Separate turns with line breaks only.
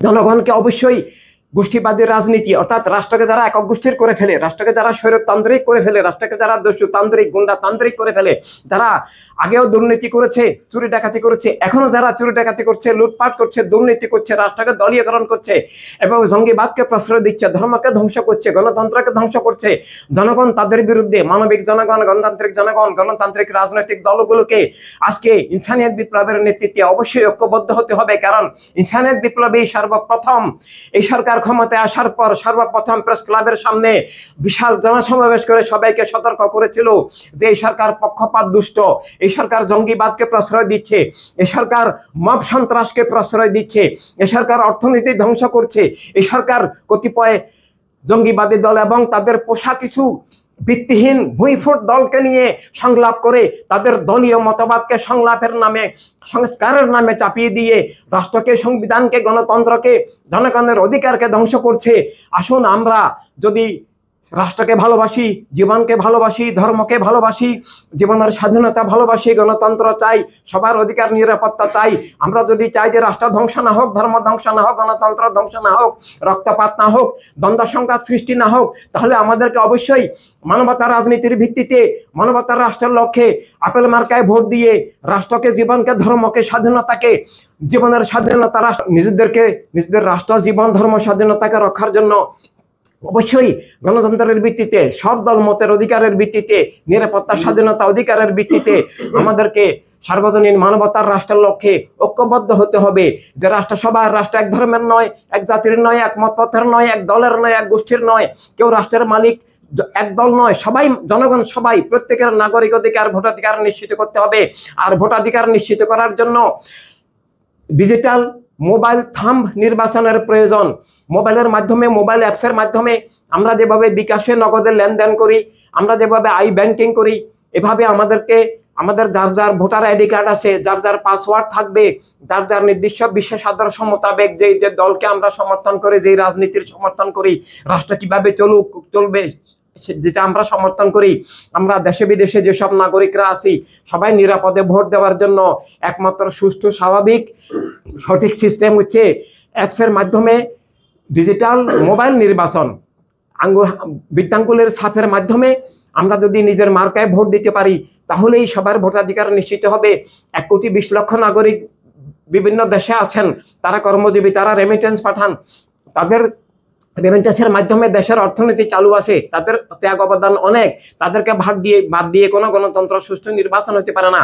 জনগণকে অবশ্যই গোষ্ঠীবাদী রাজনীতি অর্থাৎ রাষ্ট্রকে যারা একক গোষ্ঠীর করে ফেলে, রাষ্ট্রকে যারা স্বৈরতান্ত্রিক করে ফেলে, রাষ্ট্রকে যারা দস্যুতান্ত্রিক গুন্ডাতান্ত্রিক করে ফেলে, যারা আগেও দুর্নীতি করেছে, চুরি ডাকাতি করেছে, এখনো যারা চুরি ডাকাতি করছে, লুটপাট করছে, দুর্নীতি করছে, রাষ্ট্রকে দলীয়করণ করছে এবং জঙ্গিবাদকে প্রশ্রয় দিচ্ছে, ধর্মকে ধ্বংস করছে, গণতন্ত্রকে ধ্বংস করছে, জনগণ তাদের বিরুদ্ধে, মানবিক জনগণ, গণতান্ত্রিক জনগণ, গণতান্ত্রিক রাজনৈতিক দলগুলোকে আজকে ইনসানিয়ত বিপ্লবের নেতৃত্বে অবশ্যই ঐক্যবদ্ধ হতে হবে। কারণ ইনসানিয়ত বিপ্লবী সর্বপ্রথম এই সরকার ক্ষমতায় আসার পর সর্বপ্রথম প্রেস ক্লাবের সামনে বিশাল জনসমাবেশ করে সবাইকে সতর্ক করেছিল যে এই সরকার পক্ষপাত দুষ্ট, এই সরকার জঙ্গিবাদকে প্রশ্রয় দিচ্ছে, এই সরকার মব সন্ত্রাসকে প্রশ্রয় দিচ্ছে, এই সরকার অর্থনীতি ধ্বংস করছে, এই সরকার কতিপয় জঙ্গিবাদী দল এবং তাদের পোষা কিছু ভিত্তিহীন ভুঁইফুট দলকে নিয়ে সংলাপ করে তাদের দলীয় মতবাদকে সংলাপের নামে, সংস্কারের নামে চাপিয়ে দিয়ে রাষ্ট্রকে, সংবিধানকে, গণতন্ত্রকে, জনগণের অধিকারকে ধ্বংস করছে। আসুন আমরা যদি রাষ্ট্রকে ভালোবাসি, জীবনকে ভালোবাসি, ধর্মকে ভালোবাসি, জীবনের স্বাধীনতা ভালোবাসি, গণতন্ত্র চাই, সবার অধিকার নিরাপত্তা চাই, আমরা যদি চাই যে রাষ্ট্র ধ্বংস না হোক, ধর্ম ধ্বংস না হোক, গণতন্ত্র ধ্বংস না হোক, রক্তপাত না হোক, দ্বন্দ্ব সংঘাত সৃষ্টি না হোক, তাহলে আমাদেরকে অবশ্যই মানবতার রাজনীতির ভিত্তিতে, মানবতার রাষ্ট্রের লক্ষ্যে আপেল মার্কায় ভোট দিয়ে রাষ্ট্রকে, জীবনকে, ধর্মকে, স্বাধীনতাকে, জীবনের স্বাধীনতা, নিজেদের রাষ্ট্র, জীবন, ধর্ম, স্বাধীনতাকে রক্ষার জন্য অবশ্যই গণতন্ত্রের ভিত্তিতে, সব দল মতের অধিকারের ভিত্তিতে, নিরাপত্তা, স্বাধীনতা, অধিকারের ভিত্তিতে আমাদেরকে সার্বজনীন মানবতার রাষ্ট্রের লক্ষ্যে ঐক্যবদ্ধ হতে হবে। যে রাষ্ট্র সবার, রাষ্ট্র এক ধর্মের নয়, এক জাতির নয়, এক মতপথের নয়, এক দলের নয়, এক গোষ্ঠীর নয়, কেউ রাষ্ট্রের মালিক এক দল নয়, সবাই জনগণ, সবাই, প্রত্যেকের নাগরিক অধিকার, ভোটাধিকার নিশ্চিত করতে হবে। আর ভোটাধিকার নিশ্চিত করার জন্য ডিজিটাল মোবাইল থাম্ব নির্বাচনের প্রয়োজন। মোবাইলের মাধ্যমে, মোবাইল অ্যাপসের মাধ্যমে আমরা যেভাবে বিকাশে নগদের লেনদেন করি, আমরা যেভাবে আই ব্যাংকিং করি, এভাবে আমাদের যার যার ভোটার আইডি কার্ড আছে, যার যার পাসওয়ার্ড থাকবে, যার যার নির্দিষ্ট বিশেষ আদর্শ মোতাবেক যে দলকে আমরা সমর্থন করি, যে রাজনীতির সমর্থন করি, রাষ্ট্র কিভাবে চলবে যেটা আমরা সমর্থন করি, আমরা দেশে বিদেশে যেসব নাগরিকরা আছি সবাই নিরাপদে ভোট দেওয়ার জন্য একমাত্র সুষ্ঠু, স্বাভাবিক, সঠিক সিস্টেম হচ্ছে অ্যাপসের মাধ্যমে ডিজিটাল মোবাইল নির্বাচন। বৃত্তাঙ্গুলের ছাপের মাধ্যমে আমরা যদি নিজের মার্কায় ভোট দিতে পারি তাহলেই সবার ভোটাধিকার নিশ্চিত হবে। 1,20,00,000 নাগরিক বিভিন্ন দেশে আছেন, তারা কর্মজীবী, তারা রেমিটেন্স পাঠান, তাদের রেমিটেন্সের মাধ্যমে দেশের অর্থনীতি চালু আছে, তাদের ত্যাগ অবদান অনেক, তাদেরকে বাদ দিয়ে কোনো গণতন্ত্র সুষ্ঠু নির্বাচন হতে পারে না।